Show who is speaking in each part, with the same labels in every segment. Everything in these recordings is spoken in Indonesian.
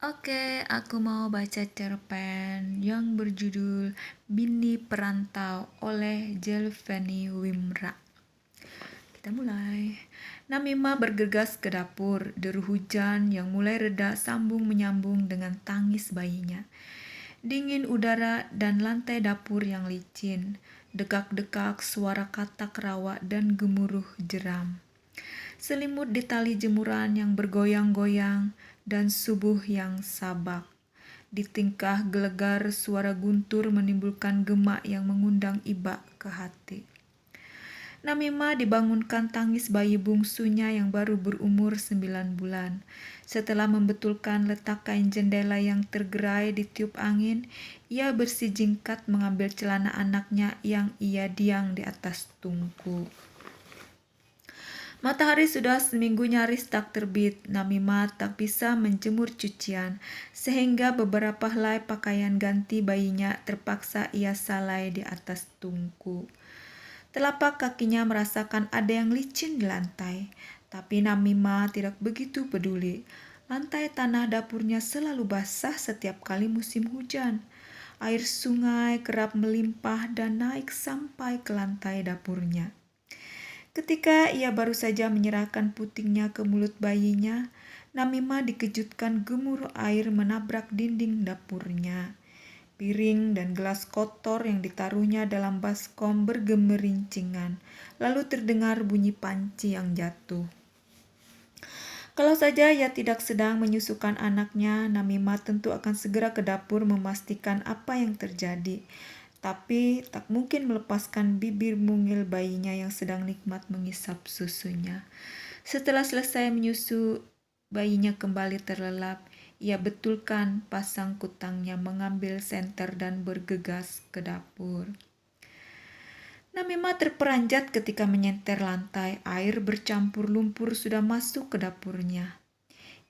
Speaker 1: Oke, aku mau baca cerpen yang berjudul Bini Perantau oleh Jelveni Wimra. Kita mulai. Namima bergegas ke dapur. Deru hujan yang mulai reda sambung menyambung dengan tangis bayinya. Dingin udara dan lantai dapur yang licin. Dekak-dekak suara katak rawa dan gemuruh jeram. Selimut di tali jemuran yang bergoyang-goyang dan subuh yang sabak. Di tingkah gelegar suara guntur menimbulkan gemak yang mengundang iba ke hati. Namima dibangunkan tangis bayi bungsunya yang baru berumur 9 bulan. Setelah membetulkan letak kain jendela yang tergerai ditiup angin, ia bersijingkat mengambil celana anaknya yang ia diang di atas tungku. Matahari sudah seminggu nyaris tak terbit. Namima tak bisa menjemur cucian, sehingga beberapa helai pakaian ganti bayinya terpaksa ia salai di atas tungku. Telapak kakinya merasakan ada yang licin di lantai, tapi Namima tidak begitu peduli. Lantai tanah dapurnya selalu basah setiap kali musim hujan. Air sungai kerap melimpah dan naik sampai ke lantai dapurnya. Ketika ia baru saja menyerahkan putingnya ke mulut bayinya, Namima dikejutkan gemuruh air menabrak dinding dapurnya. Piring dan gelas kotor yang ditaruhnya dalam baskom bergemerincingan, lalu terdengar bunyi panci yang jatuh. Kalau saja ia tidak sedang menyusukan anaknya, Namima tentu akan segera ke dapur memastikan apa yang terjadi. Tapi tak mungkin melepaskan bibir mungil bayinya yang sedang nikmat mengisap susunya. Setelah selesai menyusu, bayinya kembali terlelap. Ia betulkan pasang kutangnya, mengambil senter dan bergegas ke dapur. Namima terperanjat ketika menyenter lantai. Air bercampur lumpur sudah masuk ke dapurnya.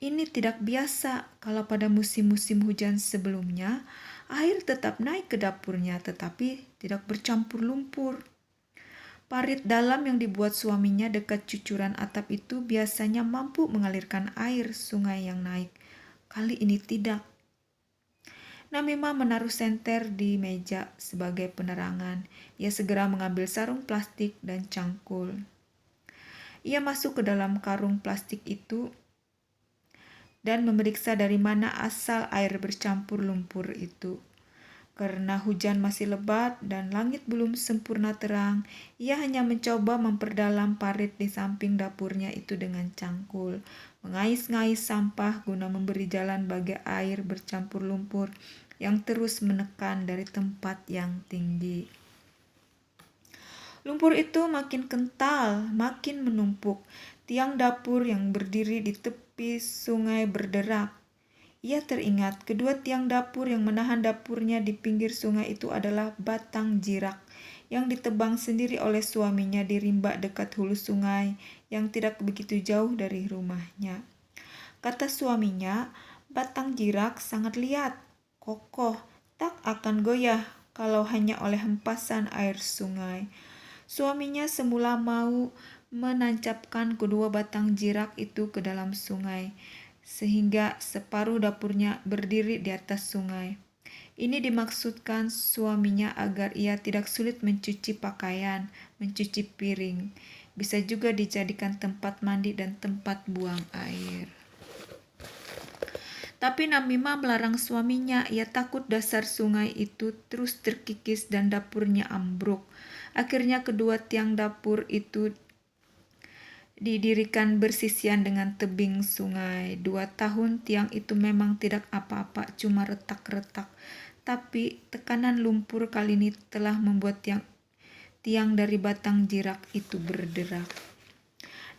Speaker 1: Ini tidak biasa. Kalau pada musim-musim hujan sebelumnya, air tetap naik ke dapurnya tetapi tidak bercampur lumpur. Parit dalam yang dibuat suaminya dekat cucuran atap itu biasanya mampu mengalirkan air sungai yang naik. Kali ini tidak. Namima menaruh senter di meja sebagai penerangan. Ia segera mengambil sarung plastik dan cangkul. Ia masuk ke dalam karung plastik itu dan memeriksa dari mana asal air bercampur lumpur itu. Karena hujan masih lebat dan langit belum sempurna terang, ia hanya mencoba memperdalam parit di samping dapurnya itu dengan cangkul, mengais-ngais sampah guna memberi jalan bagi air bercampur lumpur yang terus menekan dari tempat yang tinggi. Lumpur itu makin kental, makin menumpuk. Tiang dapur yang berdiri di tepi sungai berderak. Ia teringat kedua tiang dapur yang menahan dapurnya di pinggir sungai itu adalah batang jirak yang ditebang sendiri oleh suaminya di rimba dekat hulu sungai yang tidak begitu jauh dari rumahnya. Kata suaminya, batang jirak sangat liat, kokoh, tak akan goyah kalau hanya oleh hempasan air sungai. Suaminya semula mau menancapkan kedua batang jirak itu ke dalam sungai, sehingga separuh dapurnya berdiri di atas sungai. Ini dimaksudkan suaminya agar ia tidak sulit mencuci pakaian, mencuci piring. Bisa juga dijadikan tempat mandi dan tempat buang air. Tapi Namima melarang suaminya. Ia takut dasar sungai itu terus terkikis dan dapurnya ambruk. Akhirnya kedua tiang dapur itu didirikan bersisian dengan tebing sungai. 2 tahun tiang itu memang tidak apa-apa, cuma retak-retak. Tapi tekanan lumpur kali ini telah membuat tiang dari batang jirak itu berderak.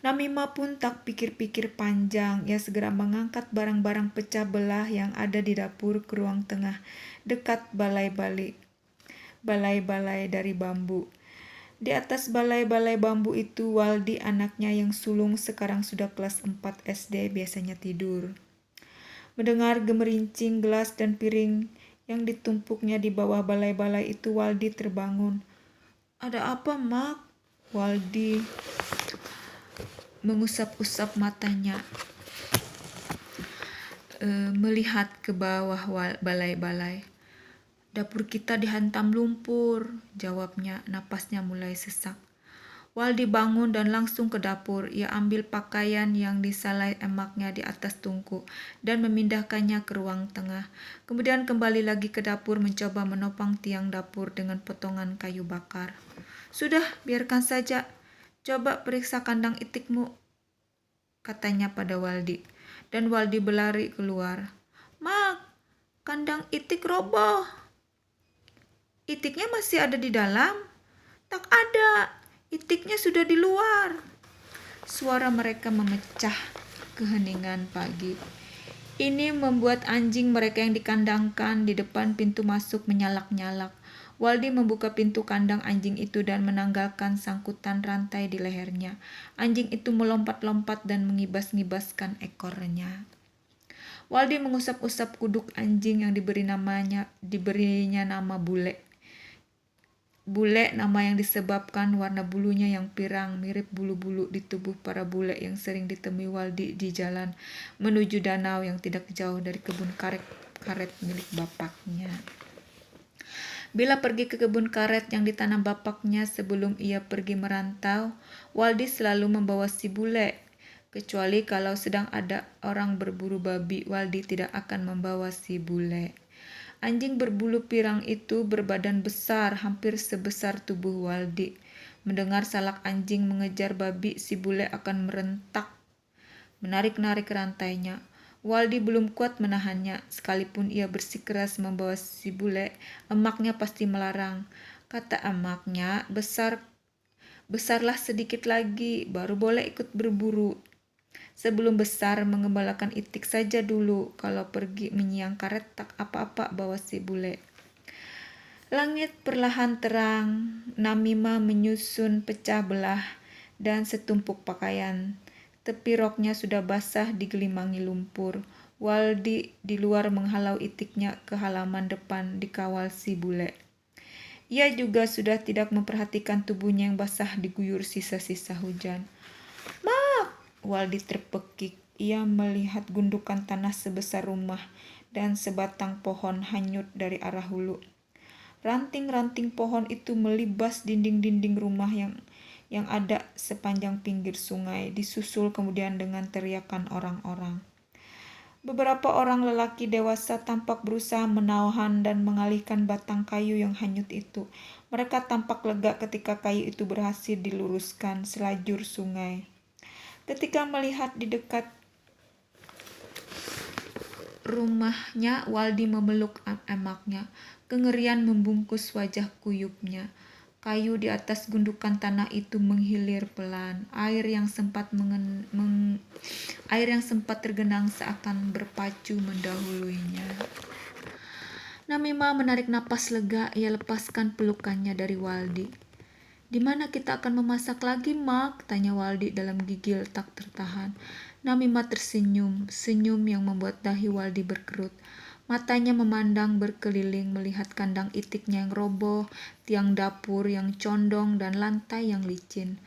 Speaker 1: Namima pun tak pikir-pikir panjang. Ia segera mengangkat barang-barang pecah belah yang ada di dapur ke ruang tengah dekat balai-balai dari bambu. Di atas balai-balai bambu itu, Waldi anaknya yang sulung sekarang sudah kelas 4 SD biasanya tidur. Mendengar gemerincing gelas dan piring yang ditumpuknya di bawah balai-balai itu, Waldi terbangun. Ada apa, Mak? Waldi mengusap-usap matanya. melihat ke bawah balai-balai. Dapur kita dihantam lumpur, jawabnya, napasnya mulai sesak. Waldi bangun dan langsung ke dapur. Ia ambil pakaian yang disalai emaknya di atas tungku dan memindahkannya ke ruang tengah. Kemudian kembali lagi ke dapur mencoba menopang tiang dapur dengan potongan kayu bakar. Sudah, biarkan saja. Coba periksa kandang itikmu, katanya pada Waldi. Dan Waldi berlari keluar. Mak, kandang itik roboh. Itiknya masih ada di dalam? Tak ada. Itiknya sudah di luar. Suara mereka memecah keheningan pagi. Ini membuat anjing mereka yang dikandangkan di depan pintu masuk menyalak-nyalak. Waldi membuka pintu kandang anjing itu dan menanggalkan sangkutan rantai di lehernya. Anjing itu melompat-lompat dan mengibas-ngibaskan ekornya. Waldi mengusap-usap kuduk anjing yang diberinya nama Bule. Bule, nama yang disebabkan warna bulunya yang pirang mirip bulu-bulu di tubuh para bule yang sering ditemui Waldi di jalan menuju danau yang tidak jauh dari kebun karet milik bapaknya. Bila pergi ke kebun karet yang ditanam bapaknya sebelum ia pergi merantau, Waldi selalu membawa si Bule. Kecuali kalau sedang ada orang berburu babi, Waldi tidak akan membawa si Bule. Anjing berbulu pirang itu berbadan besar, hampir sebesar tubuh Waldi. Mendengar salak anjing mengejar babi, si Bule akan merentak, menarik-narik rantainya. Waldi belum kuat menahannya. Sekalipun ia bersikeras membawa si Bule, emaknya pasti melarang. Kata emaknya, besarlah sedikit lagi, baru boleh ikut berburu. Sebelum besar, mengembalakan itik saja dulu. Kalau pergi menyiang karet, tak apa-apa bawa si Bule. Langit perlahan terang. Namima menyusun pecah belah dan setumpuk pakaian. Tepi roknya sudah basah digelimangi lumpur. Waldi di luar menghalau itiknya ke halaman depan dikawal si Bule. Ia juga sudah tidak memperhatikan tubuhnya yang basah diguyur sisa-sisa hujan. Mak! Waldi terpekik. Ia melihat gundukan tanah sebesar rumah dan sebatang pohon hanyut dari arah hulu. Ranting-ranting pohon itu melibas dinding-dinding rumah yang ada sepanjang pinggir sungai, disusul kemudian dengan teriakan orang-orang. Beberapa orang lelaki dewasa tampak berusaha menahan dan mengalihkan batang kayu yang hanyut itu. Mereka tampak lega ketika kayu itu berhasil diluruskan selajur sungai. Ketika melihat di dekat rumahnya, Waldi memeluk emaknya. Kengerian membungkus wajah kuyupnya. Kayu di atas gundukan tanah itu menghilir pelan. Air yang sempat tergenang seakan berpacu mendahuluinya. Namima menarik napas lega. Ia lepaskan pelukannya dari Waldi. Di mana kita akan memasak lagi, Mak? Tanya Waldi dalam gigil tak tertahan. Namima tersenyum, senyum yang membuat dahi Waldi berkerut. Matanya memandang berkeliling melihat kandang itiknya yang roboh, tiang dapur yang condong dan lantai yang licin.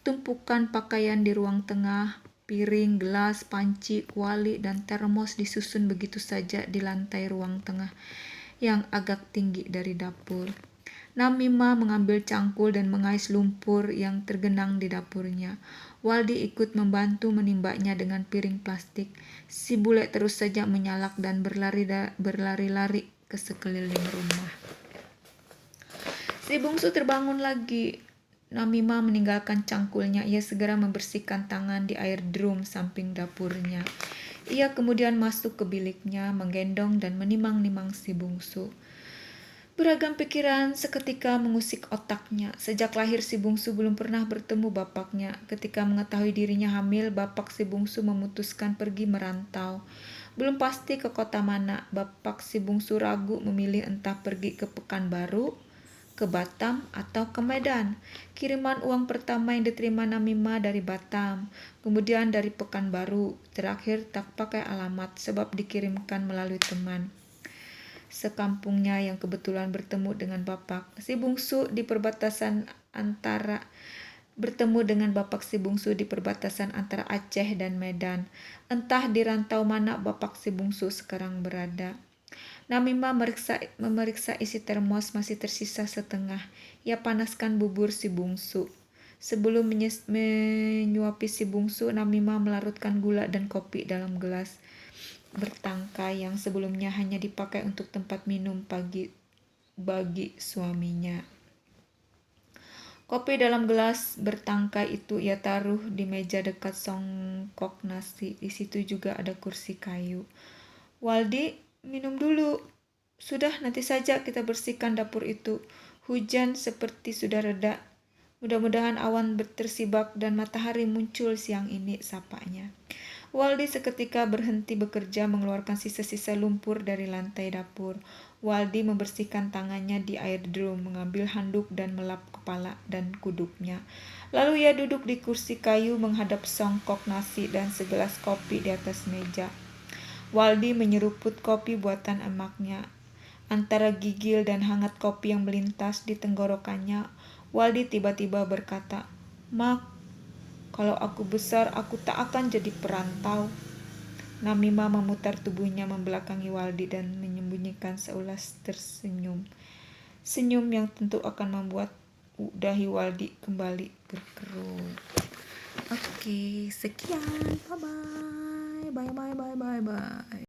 Speaker 1: Tumpukan pakaian di ruang tengah, piring, gelas, panci, kuali, dan termos disusun begitu saja di lantai ruang tengah yang agak tinggi dari dapur. Namima mengambil cangkul dan mengais lumpur yang tergenang di dapurnya. Waldi ikut membantu menimbaknya dengan piring plastik. Si Bule terus saja menyalak dan berlari-lari ke sekeliling rumah. Si bungsu terbangun lagi. Namima meninggalkan cangkulnya. Ia segera membersihkan tangan di air drum samping dapurnya. Ia kemudian masuk ke biliknya, menggendong dan menimang-nimang si bungsu. Beragam pikiran seketika mengusik otaknya. Sejak lahir si bungsu belum pernah bertemu bapaknya. Ketika mengetahui dirinya hamil, bapak si bungsu memutuskan pergi merantau. Belum pasti ke kota mana. Bapak si bungsu ragu memilih entah pergi ke Pekanbaru, ke Batam, atau ke Medan. Kiriman uang pertama yang diterima Namima dari Batam, kemudian dari Pekanbaru. Terakhir tak pakai alamat sebab dikirimkan melalui teman sekampungnya yang kebetulan bertemu dengan bapak. Si bungsu di perbatasan antara bertemu dengan bapak si bungsu di perbatasan antara Aceh dan Medan. Entah di rantau mana bapak si bungsu sekarang berada. Namimah memeriksa isi termos, masih tersisa setengah. Ia panaskan bubur si bungsu. Sebelum menyuapi si bungsu, Namimah melarutkan gula dan kopi dalam gelas bertangkai yang sebelumnya hanya dipakai untuk tempat minum pagi bagi suaminya. Kopi dalam gelas bertangkai itu ia taruh di meja dekat songkok nasi. Di situ juga ada kursi kayu. Waldi, minum dulu. Sudah, nanti saja kita bersihkan dapur itu. Hujan seperti sudah reda. Mudah-mudahan awan tersibak dan matahari muncul siang ini, sapanya. Waldi seketika berhenti bekerja, mengeluarkan sisa-sisa lumpur dari lantai dapur. Waldi membersihkan tangannya di air drum, mengambil handuk dan melap kepala dan kuduknya. Lalu ia duduk di kursi kayu menghadap songkok nasi dan segelas kopi di atas meja. Waldi menyeruput kopi buatan emaknya. Antara gigil dan hangat kopi yang melintas di tenggorokannya, Waldi tiba-tiba berkata, "Mak, kalau aku besar aku tak akan jadi perantau." Namimah memutar tubuhnya membelakangi Waldi dan menyembunyikan seulas tersenyum. Senyum yang tentu akan membuat dahi Waldi kembali berkerut. Oke, sekian. Bye-bye. Bye-bye.